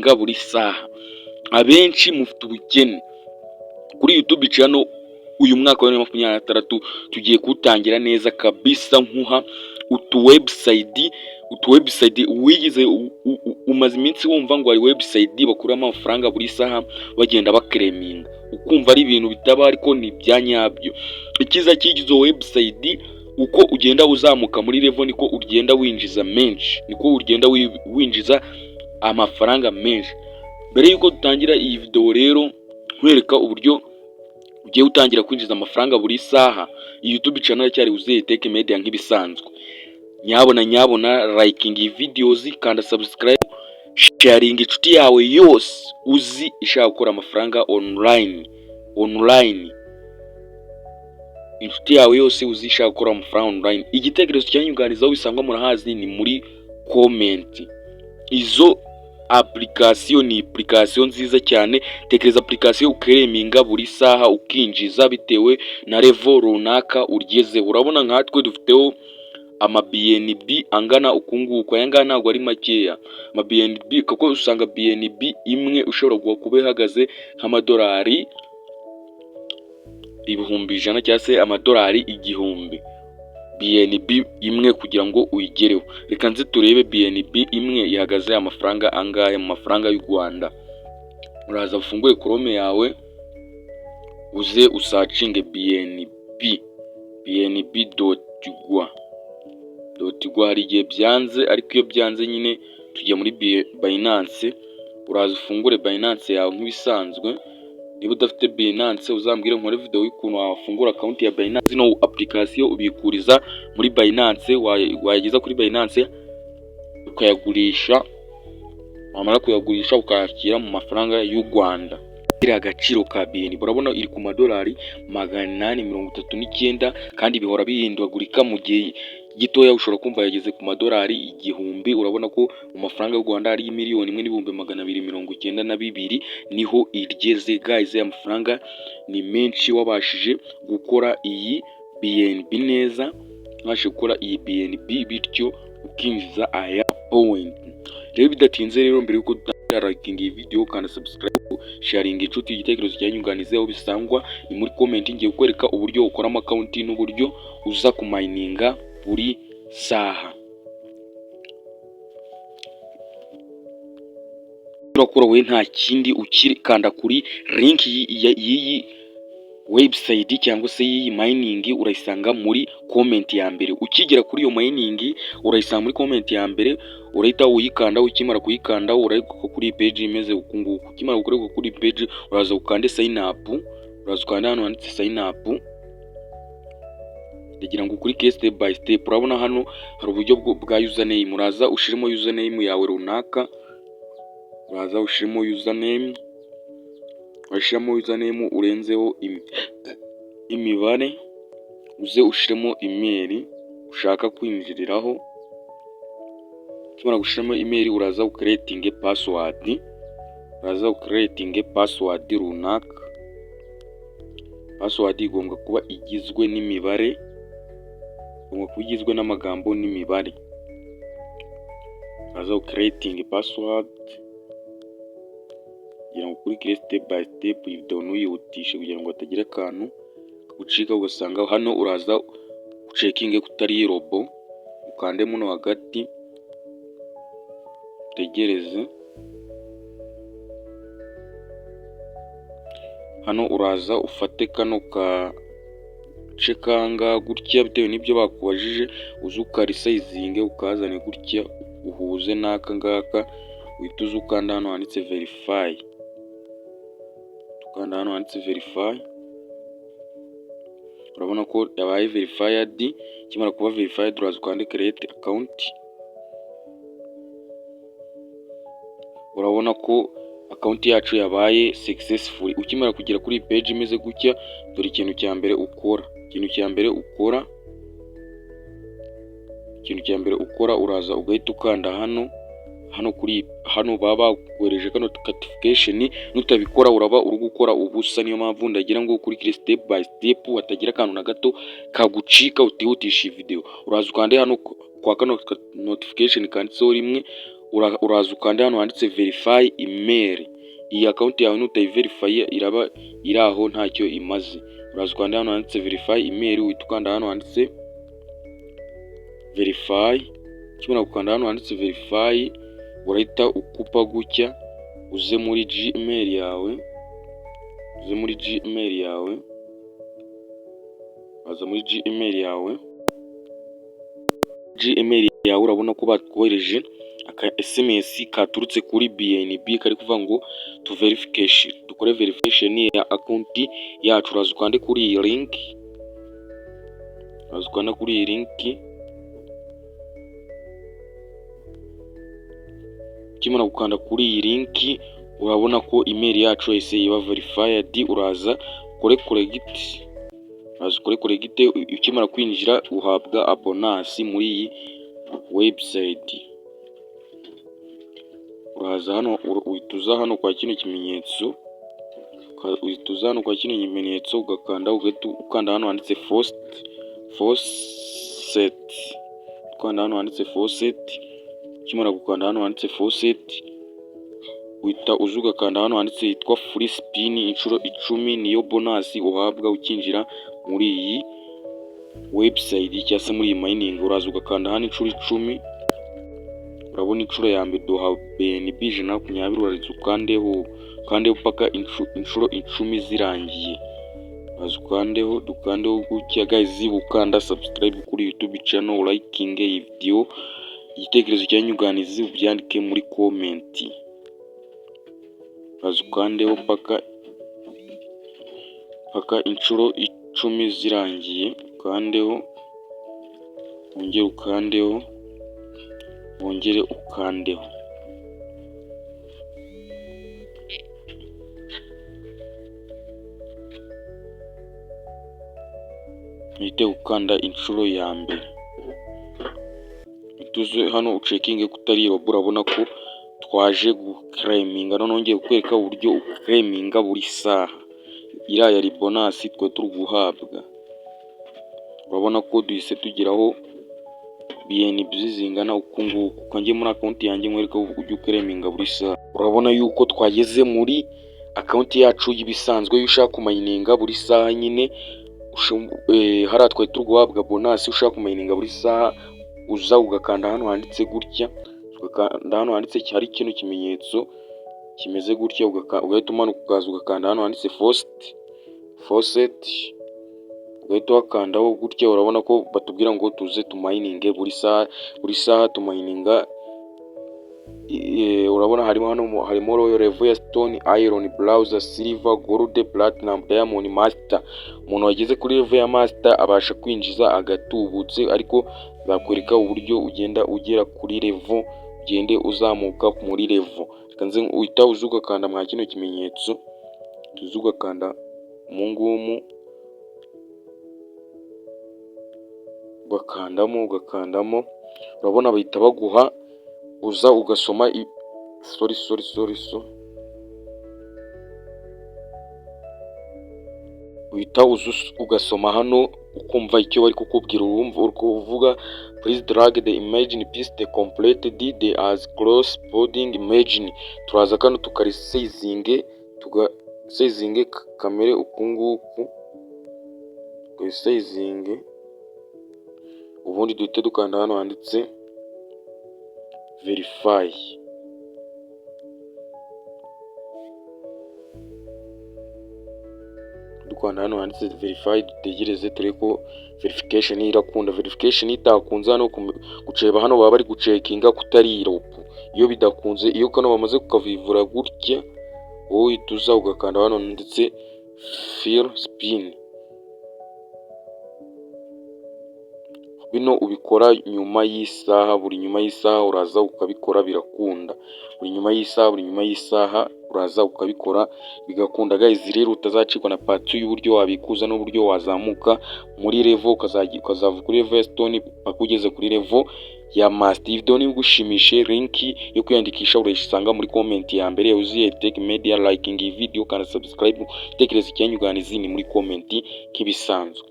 guklaminga buri saha. Abenshi mufite ubukene kuri YouTube channel. Uyu mwaka wa 2026 tugiye kutangira neza kabisa, nkuha utu website wigize umaze iminsi wumva ngo ari website bakuramo amafaranga buri saha bagenda bakreminga, ukumva ari ibintu bitaba ariko ni byanyabyo. Ikiza kigizo website, uko ugenda uzamuka muri level niko ugenda winjiza menshi, niko ugenda winjiza amafaranga menshi. Mbere yuko dutangira iyi video rero nkwereka uburyo ugiye utangira kwinjiza amafaranga buri saha, YouTube channel cyari Uzeye Tech Media nk'ibisanzwe. Nyabona liking iyi videos, kanda subscribe, sharing inshuti yawe yose uzi ishaka gukora amafaranga online. Inshuti yawe yose uzi ishaka gukora amafaranga online. Igitekerezo cyanyunganizaho bisangwa murahazi ni muri comment. Izo application ni application nziza cyane. Tekereza application ukreminga buri saha ukinjiza bitewe na level runaka urigeze. Urabona nkatwe dufiteho ama BNB angana ukunguko, yangana ntabwo ari makeya. Ama BNB kuko usanga BNB imwe ushobora kuba ihagaze nk'amadolari 100,000 cyangwa se amadolari 1000. BNB imwe kugira ngo uyigereho. Reka nze turebe BNB imwe ihagaze amafaranga angahe mu mafaranga y'u Rwanda. Uraza ufungure Chrome yawe uze usacinge bnb.gwa. Hari igihe byanze, ariko iyo byanze nyine tujya muri Binance. Uraza ufungure Binance yawe nk'ibisanzwe. Niba udafite Binance uzambwire nkore video y'ukuntu wafungura account ya Binance. Zino application ubikuriza muri Binance, wayageza kuri Binance ukayagurisha, wamara kuyagurisha ukayakira mu mafaranga y'u Rwanda. Agaciro ka BNB urabona iri ku madolari 839 kandi bihora bihindagurika mu gihe gitoya. Ushobora kumva yageze ku madolari 1000. Urabona ko mu mafaranga y'u Rwanda ari 1,292,000 niho irigeze. Guys, ya mafaranga ni menshi. Wabashije gukora iyi BNB neza, wabashije gukora iyi BNB bityo ukinjiza aya point. Rero bidatinze rero, mbere yuko liking iyi video kandi subscribe, sharing inshuti, igitekerezo cyanyunganizeho bisangwa ni muri comment. Ngiye kwereka uburyo ukora account n'uburyo uza kumininga buri saha. Urakora we nta kindi ukikanda kuri link y'iyi website cyangwa se y'iyi mining, urayisanga muri comment ya mbere. Ukigera kuri iyo mining urayisanga muri comment ya mbere, urahita uyikanda. Ukimara kuyikanda urareka kuri page imeze ukunguko. Ukimara gukoreka kuri page uraza ukande sign up. Uraza ukanda hano handitse sign up, ndagira ngo ukurike step by step. Urabona hano hari uburyo bwa username. Uraza ushiremo username yawe runaka. Uraza ushiremo username, washiramo username urenzeho imibare, uze ushiremo email ushaka kwinjiriraho. Kimara gushiramo email uraza ucreating password. Uraza ucreating password runaka. Password igomba kuba igizwe n'imibare, igomba kuba igizwe n'amagambo n'imibare. Uraza ucreating password kugira ngo ukurikire step by step. Video nuyihutishe kugira ngo atagira akantu kagucika ugasanga hano. Uraza checking kutari robo, ukande muno hagati tegereze. Hano uraza ufate kano ka chekanga gutya bitewe n'ibyo bakubajije, uzuka resizinge ukazane gutya uhuze n'aka ngaka. Wituze ukanda hano handitse verify. Tukanda hano handitse verify. Urabona ko yabaye verified. Kimara kuba verified uraza ukande create account. Urabona ko account yacu yabaye successful. Ukimara kugera kuri page imeze gutya, dore ikintu cya mbere ukora, uraza ugahita ukanda hano baba bakoresheje kano notification. Nutabikora uraba uri gukora ubusa. Niyo mpamvu ndagira ngo ukurikire step by step watagira akantu na gato kagucika utihutisha video. Uraza ukande hano kwa kano notification kanditseho rimwe, uraza ukanda hano handitse verify email. Iyi account yawe nutayiverify iraba iri aho ntacyo imaze. Uraza ukanda hano handitse verify email, uhita ukanda hano handitse verify. Ukimara gukanda hano handitse verify urahita ukupa gutya uze muri Gmail yawe, aza muri Gmail yawe urabona ko batwohereje aka SMS katurutse kuri BNB kari kuvuga ngo to verification, dukore verification ya account yacu. Uraza ukande kuri iyi link, ukimara gukanda kuri iyi link urabona ko email yacu yahise iba verified. Uraza ukore collect, ukimara kwinjira uhabwa abonus muri iyi website. Uraza hano uhituza hano kwa kino kimenyetso, ugakanda ukanda hano handitse faucet. Ukanda hano handitse faucet, ukimara gukanda hano handitse faucet uhita uza ugakanda hano handitse yitwa free spin inshuro 10, niyo bonus uhabwa ukinjira muri iyi website cyangwa se muri iyi mining. Uraza ugakanda hano inshuro 10, urabona inshuro ya mbere duha BNB 120, uraza ukandeho paka inshuro 10 zirangiye. Uraza dukandeho gutya guys, ukanda subscribe kuri YouTube channel, liking iyi video, igitekerezo cyanyuganizi ubyandike muri comment. Uraza ukandeho paka inshuro 10 zirangiye, ukandeho wongere ukandeho. Uhite ukanda inshuro ya mbere, tuze hano ucekinge kutari robo. Urabona ko twaje guclaiminga, none ngiye kukwereka uburyo uclaiminga buri saha iriya yari bonus twe turi guhabwa. Urabona ko duhise tugeraho BNB zingana uku nguku. Kanjye muri account yanjye nkwereka uburyo uclaiminga buri saha. Urabona yuko twageze muri account yacu yibisanzwe. Iyo ushaka kumayininga buri saha nyine hara twe turi guhabwa bonus, ushaka kumayininga buri saha uza ugakanda hano handitse gutya, ugakanda hano handitse cyari kino kimenyetso kimeze gutya, ugahita umanuka ukaza ugakanda hano handitse faucet, ugahita wakandaho gutya. Urabona ko batubwira ngo tuze tumayininge buri saha tumayininga. Urabona harimo royal level, stone, iron, browser, silver, gold, platinum, diamond, master. Umuntu wageze kuri level ya master abasha kwinjiza agatubutse, ariko bakwereka uburyo ugenda ugera kuri level, ugende uzamuka muri level. Kanze uhita uzugakanda mwa kino kimenyetso, tuzugakanda mungumu, ugakandamo. Urabona bahita baguha uza ugasoma uhita ugasoma hano ukumva icyo bari kukubwira. Urumva uvuga please drag the image piece the completed as cross boarding image. Turaza kano tukarisezinge, kamere ukunguku, tukarisezinge, ubundi duhite dukanda hano handitse verify. Dukanda hano handitse verify, dutegereze tureko verification irakunda. Verification itakunze hano guceba hano baba bari gucekinga kutari ropo. Iyo bidakunze, iyo kano bamaze kukavivura gutya, wowe tuza ugakanda hano ndetse fill spin. Bino ubikora nyuma y'isaha, buri nyuma y'isaha uraza ukabikora birakunda. Buri nyuma y'isaha uraza ukabikora bigakunda guys. Rero utazacikwa na part y'uburyo wabikuza n'uburyo wazamuka muri level, ukazava kuri level stone bakugeze kuri level ya master. Video ni gushimishe, link yo kwiyandikisha urayisanga muri comment ya mbere. Uziye Tech Media, liking iyi video kandi subscribe, tekereza icyanyuganizi ni muri comment kibisanzwe.